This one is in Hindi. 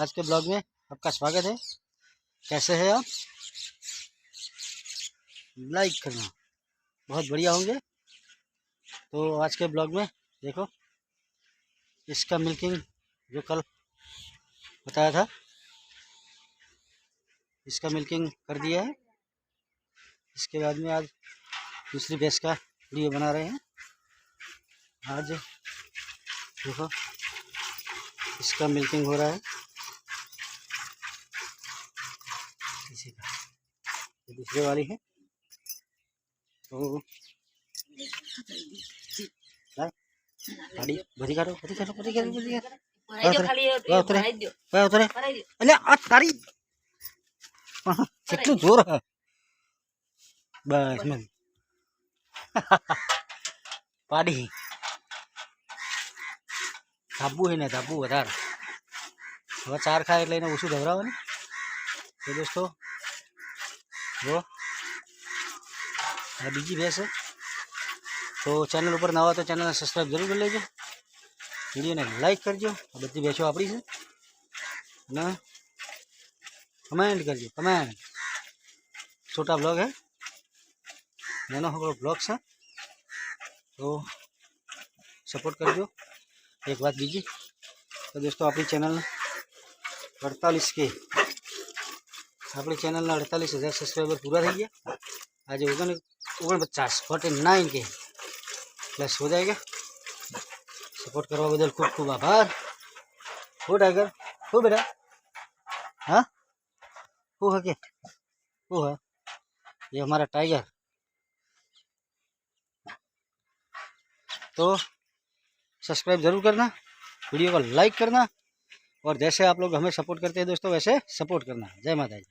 आज के ब्लॉग में आपका स्वागत है। कैसे हैं आप? लाइक करना, बहुत बढ़िया होंगे। तो आज के ब्लॉग में देखो, इसका मिल्किंग जो कल बताया था, इसका मिल्किंग कर दिया है। इसके बाद में आज दूसरी भैंस का वीडियो बना रहे हैं। आज देखो, इसका मिल्किंग हो रहा है। इसी का ये दूसरे वाली है। तो गाड़ी भरी करो, भरी करो, भरी करो, भरी करो। उतरे उतरे अले आ तारी કેટલું જોર હે બસ મને પાડી ધાબુ હે ને ધાબુ વધારે હવે ચાર ખાય એટલે એને ઓછું ધવરાવે. તો દોસ્તો જો આ બીજી ભેંસ છે. તો ચેનલ ઉપર નવા તો ચેનલને સબસ્ક્રાઈબ જરૂર કરી લેજો, વિડીયોને લાઈક કરજો. આ બધી ભેંસો આપણી છે અને कमेंट करજો, कमेंट. छोटा ब्लॉग है, नानो ब्लॉग है, तो सपोर्ट करजो. एक बात बीजी, तो दोस्तों अपनी चैनल 48 के अपनी चैनल 48,000 सब्सक्राइबर पूरा थी गया. आज 49 के प्लस हो जाएगा. सपोर्ट करवा बदल खूब खूब आभार. हो टाइगर हो बेटा. हाँ वो है क्या? वो है ये हमारा टाइगर. तो सब्सक्राइब जरूर करना, वीडियो को लाइक करना और जैसे आप लोग हमें सपोर्ट करते हैं दोस्तों वैसे सपोर्ट करना. जय माता दी.